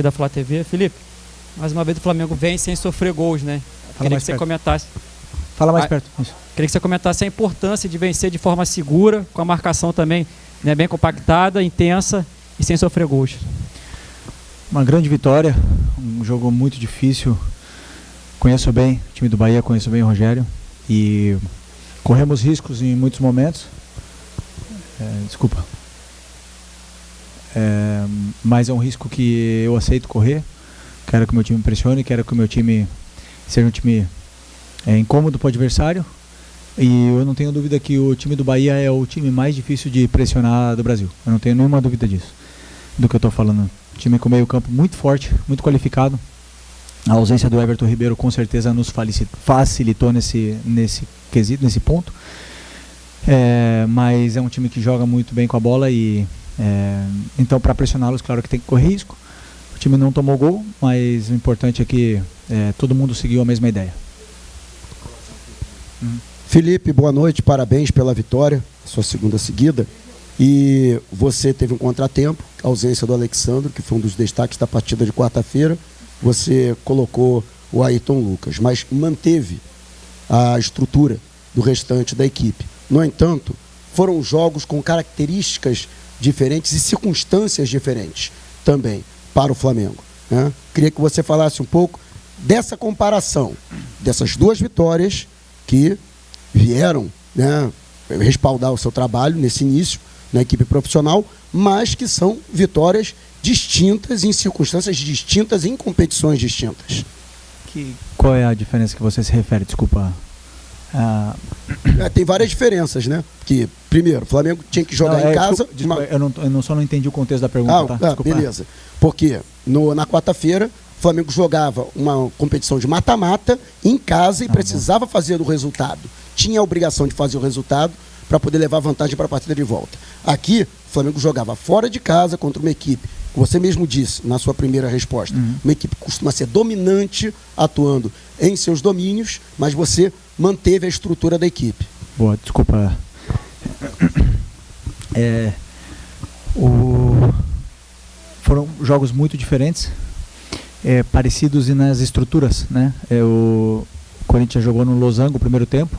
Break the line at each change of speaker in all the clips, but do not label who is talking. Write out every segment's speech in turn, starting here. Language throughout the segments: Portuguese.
aqui da Flá TV. Felipe, mais uma vez o Flamengo vem sem sofrer gols, né? Queria que você comentasse.
Fala mais perto. Isso.
Queria que você comentasse a importância de vencer de forma segura, com a marcação também, né, bem compactada, intensa e sem sofrer gols.
Uma grande vitória, um jogo muito difícil. Conheço bem o time do Bahia, conheço bem o Rogério e corremos riscos em muitos momentos. Mas é um risco que eu aceito correr. Quero que o meu time pressione, quero que o meu time seja um time incômodo para o adversário. E eu não tenho dúvida que o time do Bahia é o time mais difícil de pressionar do Brasil. Eu não tenho nenhuma dúvida disso, do que eu estou falando. Time com meio campo muito forte, muito qualificado. A ausência do Everton Ribeiro com certeza nos facilitou nesse quesito, nesse ponto. Mas é um time que joga muito bem com a bola e então para pressioná-los, claro que tem que correr risco. O time não tomou gol, mas o importante é que todo mundo seguiu a mesma ideia.
Felipe, boa noite, parabéns pela vitória, sua segunda seguida. E você teve um contratempo, a ausência do Alexandre, que foi um dos destaques da partida de quarta-feira. Você colocou o Ayrton Lucas, mas manteve a estrutura do restante da equipe. No entanto, foram jogos com características diferentes e circunstâncias diferentes também para o Flamengo, né? Queria que você falasse um pouco dessa comparação, dessas duas vitórias que vieram, né, respaldar o seu trabalho nesse início na equipe profissional, mas que são vitórias distintas, em circunstâncias distintas, em competições distintas.
Qual é a diferença que você se refere? Desculpa.
Tem várias diferenças, né? Que, primeiro, o Flamengo tinha que jogar em casa...
Desculpa, eu só não entendi o contexto da pergunta.
Beleza. Porque na quarta-feira, o Flamengo jogava uma competição de mata-mata em casa e precisava fazer o resultado. Tinha a obrigação de fazer o resultado para poder levar vantagem para a partida de volta. Aqui, o Flamengo jogava fora de casa contra uma equipe, que você mesmo disse na sua primeira resposta, uma equipe que costuma ser dominante, atuando em seus domínios, mas você manteve a estrutura da equipe.
Boa, desculpa. Foram jogos muito diferentes, parecidos nas estruturas, né? O Corinthians jogou no losango o primeiro tempo,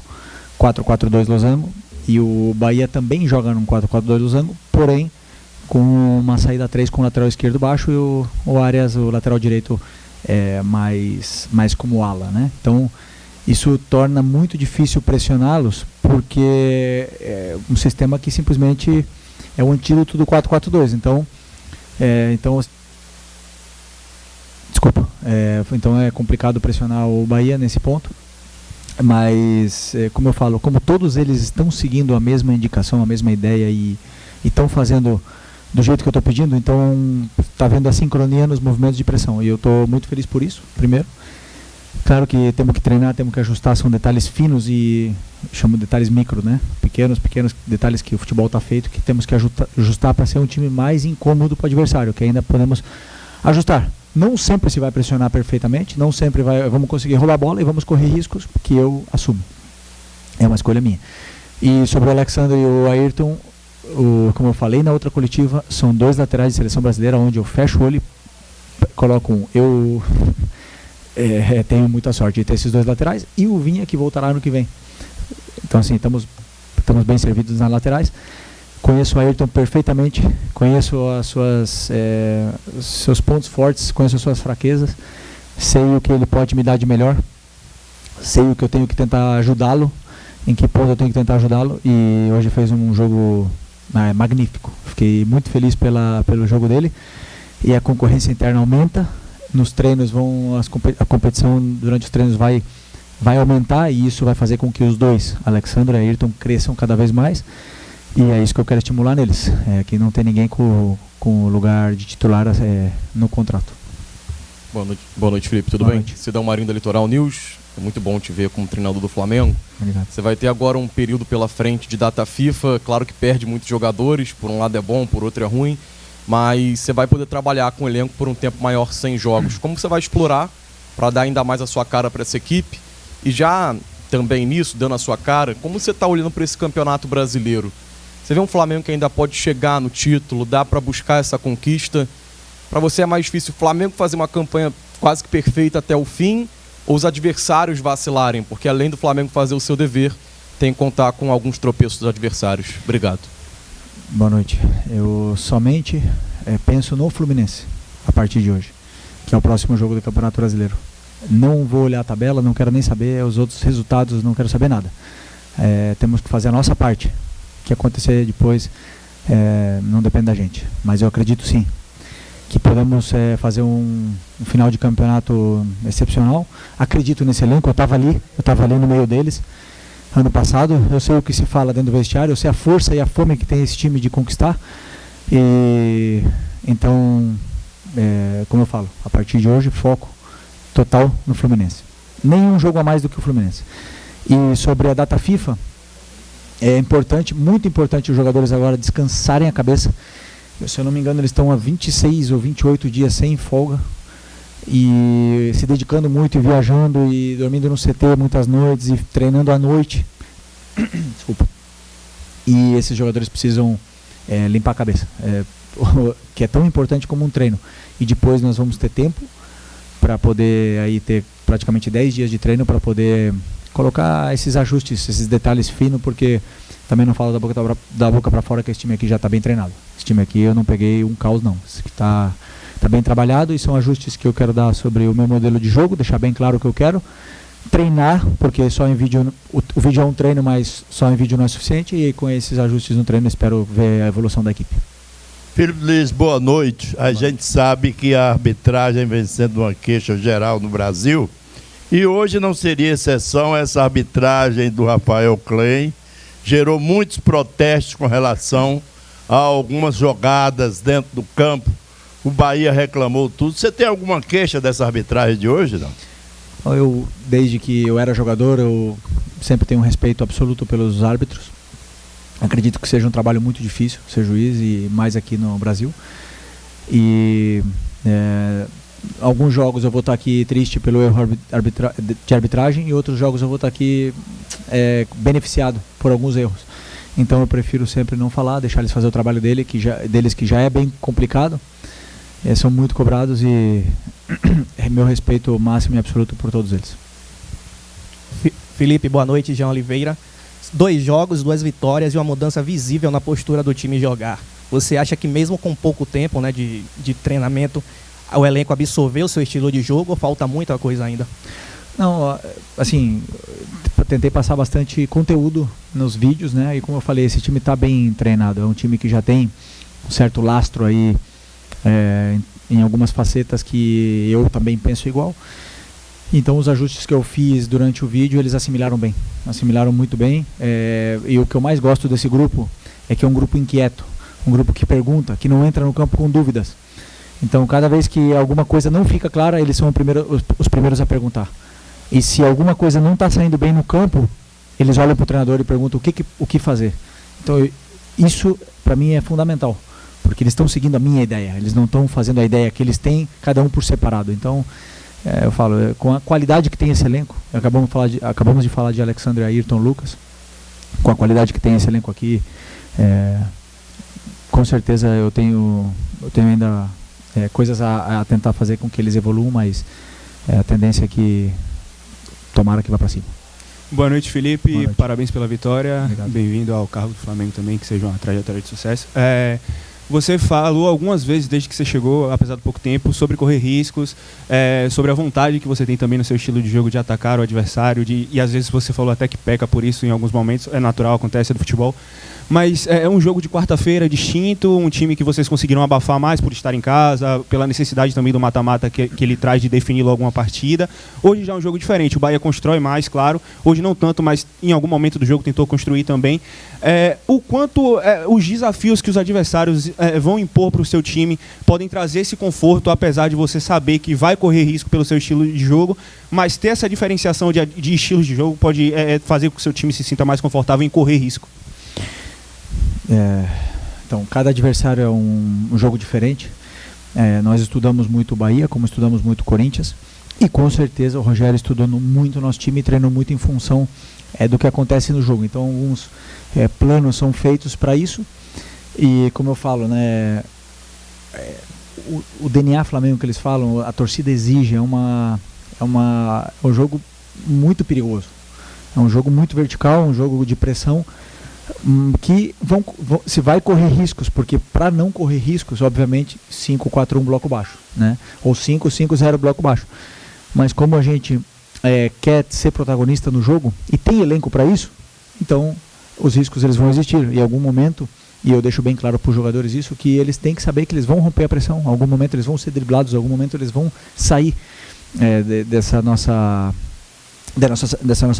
4-4-2 losango, e o Bahia também joga num 4-4-2 losango, porém com uma saída 3 com o lateral esquerdo baixo e o Arias, o lateral direito, mais como ala, né? Então isso torna muito difícil pressioná-los, porque é um sistema que simplesmente é o antídoto do 4-4-2. Então é complicado pressionar o Bahia nesse ponto. Mas, como eu falo, como todos eles estão seguindo a mesma indicação, a mesma ideia e estão fazendo do jeito que eu estou pedindo, então está vendo a sincronia nos movimentos de pressão. E eu estou muito feliz por isso, primeiro. Claro que temos que treinar, temos que ajustar, são detalhes finos e chamo de detalhes micro, né? Pequenos detalhes que o futebol está feito, que temos que ajustar para ser um time mais incômodo para o adversário, que ainda podemos ajustar. Não sempre se vai pressionar perfeitamente, não sempre vamos conseguir roubar a bola e vamos correr riscos, que eu assumo. É uma escolha minha. E sobre o Alexandre e o Ayrton, como eu falei na outra coletiva, são dois laterais de seleção brasileira, onde eu fecho o olho e coloco um. Eu tenho muita sorte de ter esses dois laterais e o Vinha, que voltará ano que vem. Então, assim, estamos bem servidos nas laterais. Conheço o Ayrton perfeitamente, conheço seus pontos fortes, conheço as suas fraquezas, sei o que ele pode me dar de melhor, sei o que eu tenho que tentar ajudá-lo, em que ponto eu tenho que tentar ajudá-lo, e hoje fez um jogo magnífico. Fiquei muito feliz pelo jogo dele, e a concorrência interna aumenta, nos treinos a competição durante os treinos vai aumentar, e isso vai fazer com que os dois, Alexandre e Ayrton, cresçam cada vez mais. E é isso que eu quero estimular neles, que não tem ninguém com lugar de titular no contrato.
Boa noite, Felipe, tudo bem? Cidão Marinho da Litoral News, é muito bom te ver como treinador do Flamengo.
Obrigado.
Você vai ter agora um período pela frente de data FIFA, claro que perde muitos jogadores, por um lado é bom, por outro é ruim, mas você vai poder trabalhar com o elenco por um tempo maior sem jogos. Como você vai explorar para dar ainda mais a sua cara para essa equipe? E já também nisso, dando a sua cara, como você está olhando para esse campeonato brasileiro? Você vê um Flamengo que ainda pode chegar no título, dá para buscar essa conquista? Para você é mais difícil o Flamengo fazer uma campanha quase que perfeita até o fim ou os adversários vacilarem? Porque além do Flamengo fazer o seu dever, tem que contar com alguns tropeços dos adversários. Obrigado.
Boa noite. Eu somente penso no Fluminense a partir de hoje, que é o próximo jogo do Campeonato Brasileiro. Não vou olhar a tabela, não quero nem saber os outros resultados, não quero saber nada. Temos que fazer a nossa parte. O que acontecer depois não depende da gente. Mas eu acredito sim que podemos fazer um final de campeonato excepcional. Acredito nesse elenco, eu estava ali no meio deles ano passado. Eu sei o que se fala dentro do vestiário, eu sei a força e a fome que tem esse time de conquistar. E então, como eu falo, a partir de hoje, foco total no Fluminense. Nenhum jogo a mais do que o Fluminense. E sobre a data FIFA, é importante, muito importante os jogadores agora descansarem a cabeça. Se eu não me engano, eles estão há 26 ou 28 dias sem folga e se dedicando muito e viajando e dormindo no CT muitas noites e treinando à noite. Desculpa. E esses jogadores precisam limpar a cabeça, que é tão importante como um treino. E depois nós vamos ter tempo para poder aí ter praticamente 10 dias de treino para poder colocar esses ajustes, esses detalhes finos, porque também não falo da boca para fora que esse time aqui já está bem treinado. Esse time aqui eu não peguei um caos não. Esse aqui está bem trabalhado e são ajustes que eu quero dar sobre o meu modelo de jogo, deixar bem claro o que eu quero. Treinar, porque só em vídeo, o vídeo é um treino, mas só em vídeo não é suficiente, e com esses ajustes no treino espero ver a evolução da equipe.
Felipe Luiz, boa noite. A gente sabe que a arbitragem vem sendo uma queixa geral no Brasil, e hoje não seria exceção. Essa arbitragem do Rafael Klein gerou muitos protestos com relação a algumas jogadas dentro do campo. O Bahia reclamou tudo. Você tem alguma queixa dessa arbitragem de hoje, não?
Eu, desde que eu era jogador, eu sempre tenho um respeito absoluto pelos árbitros. Acredito que seja um trabalho muito difícil ser juiz, e mais aqui no Brasil. E alguns jogos eu vou estar aqui triste pelo erro de arbitragem, e outros jogos eu vou estar aqui beneficiado por alguns erros. Então eu prefiro sempre não falar, deixar eles fazer o trabalho deles, que já é bem complicado. São muito cobrados e meu respeito máximo e absoluto por todos eles.
Felipe, boa noite. Jean Oliveira. 2 jogos, 2 vitórias e uma mudança visível na postura do time jogar. Você acha que mesmo com pouco tempo, né, de treinamento, o elenco absorveu o seu estilo de jogo, ou falta muita coisa ainda?
Não, assim, tentei passar bastante conteúdo nos vídeos, né? E como eu falei, esse time está bem treinado. É um time que já tem um certo lastro aí em algumas facetas que eu também penso igual. Então os ajustes que eu fiz durante o vídeo, eles assimilaram muito bem. E o que eu mais gosto desse grupo é que é um grupo inquieto, um grupo que pergunta, que não entra no campo com dúvidas. Então cada vez que alguma coisa não fica clara, eles são os primeiros a perguntar. E se alguma coisa não está saindo bem no campo, eles olham para o treinador e perguntam o que fazer. Então isso para mim é fundamental, porque eles estão seguindo a minha ideia, eles não estão fazendo a ideia que eles têm, cada um por separado. Então eu falo, com a qualidade que tem esse elenco, acabamos de falar de Alexandre, Ayrton, Lucas, com a qualidade que tem esse elenco aqui, com certeza eu tenho ainda coisas a tentar fazer com que eles evoluam, mas a tendência é que tomara que vá para cima.
Boa noite, Felipe.
Boa noite.
Parabéns pela vitória.
Bem-vindo
ao cargo do Flamengo também, que seja uma trajetória de sucesso. Você falou algumas vezes, desde que você chegou, apesar do pouco tempo, sobre correr riscos, sobre a vontade que você tem também no seu estilo de jogo de atacar o adversário, e às vezes você falou até que peca por isso em alguns momentos, é natural, acontece, é do futebol. Mas é um jogo de quarta-feira distinto, um time que vocês conseguiram abafar mais por estar em casa, pela necessidade também do mata-mata que ele traz de definir logo uma partida. Hoje já é um jogo diferente, o Bahia constrói mais, claro. Hoje não tanto, mas em algum momento do jogo tentou construir também. O quanto os desafios que os adversários vão impor para o seu time podem trazer esse conforto, apesar de você saber que vai correr risco pelo seu estilo de jogo, mas ter essa diferenciação de estilos de jogo pode fazer com que o seu time se sinta mais confortável em correr risco.
Então, cada adversário é um jogo diferente. Nós estudamos muito o Bahia, como estudamos muito o Corinthians, e com certeza o Rogério estudou muito o nosso time e treinou muito em função do que acontece no jogo. Então alguns planos são feitos para isso, e como eu falo, né, o DNA Flamengo que eles falam, a torcida exige, é um jogo muito perigoso. É um jogo muito vertical, um jogo de pressão, que se vai correr riscos, porque para não correr riscos, obviamente, 5-4-1 bloco baixo, né? Ou 5-5-0 bloco baixo. Mas como a gente quer ser protagonista no jogo e tem elenco para isso, então os riscos eles vão existir. Em algum momento, e eu deixo bem claro para os jogadores isso, que eles têm que saber que eles vão romper a pressão, em algum momento eles vão ser driblados, em algum momento eles vão sair dessa nossa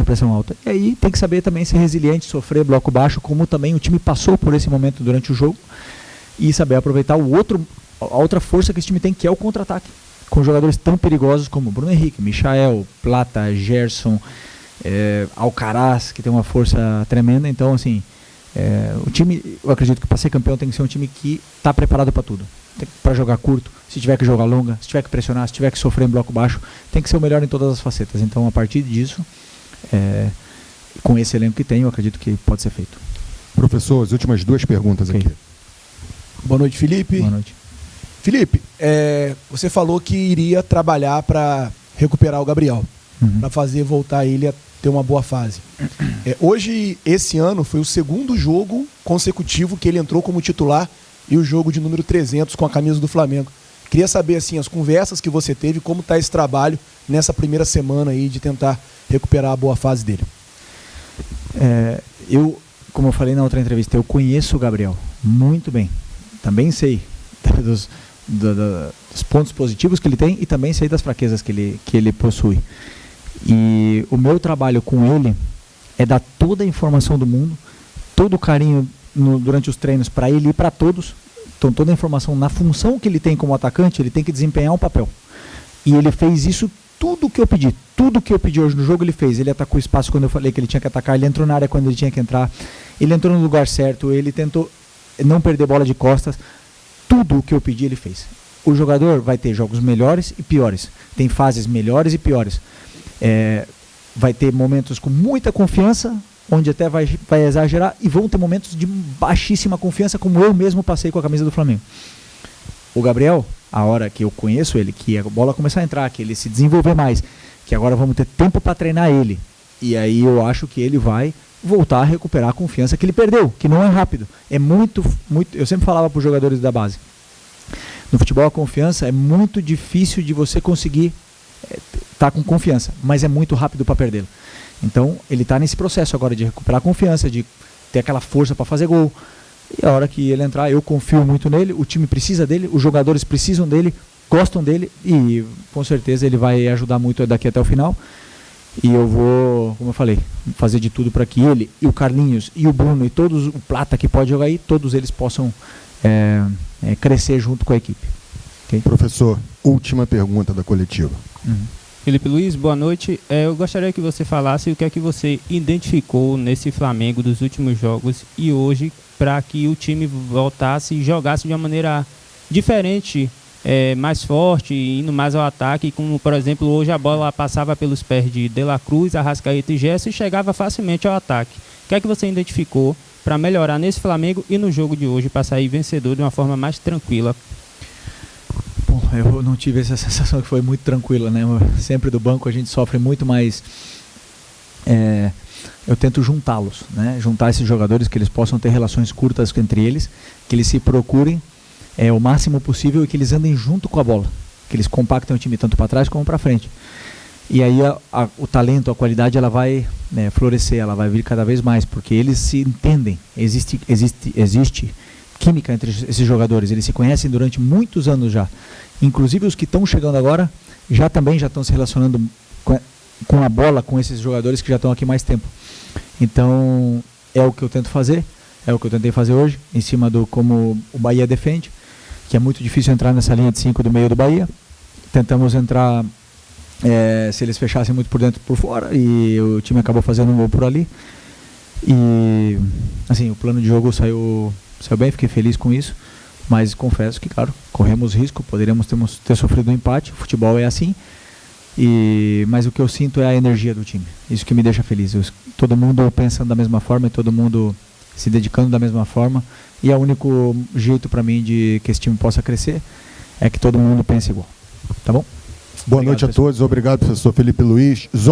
pressão alta. E aí tem que saber também ser resiliente, sofrer bloco baixo, como também o time passou por esse momento durante o jogo, e saber aproveitar a outra força que esse time tem, que é o contra-ataque, com jogadores tão perigosos como Bruno Henrique, Michael, Plata, Gerson, Alcaraz, que tem uma força tremenda. Então, assim, o time, eu acredito que para ser campeão tem que ser um time que está preparado para tudo, para jogar curto, se tiver que jogar longa, se tiver que pressionar, se tiver que sofrer em bloco baixo, tem que ser o melhor em todas as facetas. Então, a partir disso, com esse elenco que tem, eu acredito que pode ser feito.
Professor, as últimas 2 perguntas aqui.
Boa noite, Felipe.
Boa noite.
Felipe, você falou que iria trabalhar para recuperar o Gabriel, para fazer voltar ele a ter uma boa fase. Hoje, esse ano, foi o 2º jogo consecutivo que ele entrou como titular, e o jogo de número 300 com a camisa do Flamengo. Queria saber, assim, as conversas que você teve, como está esse trabalho nessa primeira semana aí de tentar recuperar a boa fase dele.
Como eu falei na outra entrevista, eu conheço o Gabriel muito bem. Também sei dos pontos positivos que ele tem e também sei das fraquezas que ele possui. E o meu trabalho com ele é dar toda a informação do mundo, todo o carinho durante os treinos para ele e para todos. Então, toda a informação na função que ele tem como atacante, ele tem que desempenhar um papel. E ele fez isso, tudo que eu pedi hoje no jogo ele fez. Ele atacou o espaço quando eu falei que ele tinha que atacar, ele entrou na área quando ele tinha que entrar, ele entrou no lugar certo, ele tentou não perder bola de costas. Tudo o que eu pedi ele fez. O jogador vai ter jogos melhores e piores, tem fases melhores e piores. Vai ter momentos com muita confiança, onde até vai exagerar, e vão ter momentos de baixíssima confiança, como eu mesmo passei com a camisa do Flamengo. O Gabriel, a hora que eu conheço ele, que a bola começar a entrar, que ele se desenvolver mais, que agora vamos ter tempo para treinar ele, e aí eu acho que ele vai voltar a recuperar a confiança que ele perdeu, que não é rápido. É muito, eu sempre falava para os jogadores da base, no futebol a confiança é muito difícil de você conseguir estar com confiança, mas é muito rápido para perdê-la. Então, ele está nesse processo agora de recuperar a confiança, de ter aquela força para fazer gol. E a hora que ele entrar, eu confio muito nele, o time precisa dele, os jogadores precisam dele, gostam dele, e com certeza ele vai ajudar muito daqui até o final. E eu vou, como eu falei, fazer de tudo para que ele, e o Carlinhos, e o Bruno, e todos, o Plata que pode jogar aí, todos eles possam crescer junto com a equipe. Okay?
Professor, última pergunta da coletiva.
Felipe Luiz, boa noite. Eu gostaria que você falasse o que é que você identificou nesse Flamengo dos últimos jogos e hoje para que o time voltasse e jogasse de uma maneira diferente, mais forte, indo mais ao ataque, como por exemplo hoje a bola passava pelos pés de La Cruz, Arrascaeta e Gerson e chegava facilmente ao ataque. O que é que você identificou para melhorar nesse Flamengo e no jogo de hoje para sair vencedor de uma forma mais tranquila?
Bom, eu não tive essa sensação que foi muito tranquila, né? Sempre do banco a gente sofre muito, mas eu tento juntá-los, né? Juntar esses jogadores, que eles possam ter relações curtas entre eles, que eles se procurem o máximo possível e que eles andem junto com a bola, que eles compactem o time tanto para trás como para frente. E aí o talento, a qualidade, ela vai florescer, ela vai vir cada vez mais, porque eles se entendem, existe química entre esses jogadores, eles se conhecem durante muitos anos já. Inclusive os que estão chegando agora já estão se relacionando com a bola, com esses jogadores que já estão aqui mais tempo. Então é o que eu tento fazer, é o que eu tentei fazer hoje, em cima do como o Bahia defende, que é muito difícil entrar nessa linha de 5 do meio do Bahia. Tentamos entrar, se eles fechassem muito por dentro e por fora, e o time acabou fazendo um gol por ali. E assim, o plano de jogo saiu bem, fiquei feliz com isso, mas confesso que, claro, corremos risco, poderíamos ter sofrido um empate, o futebol é assim, mas o que eu sinto é a energia do time, isso que me deixa feliz, todo mundo pensando da mesma forma e todo mundo se dedicando da mesma forma, e é o único jeito para mim de que esse time possa crescer, é que todo mundo pense igual. Tá bom?
Boa noite a todos. Obrigado, professor Felipe Luiz. Zona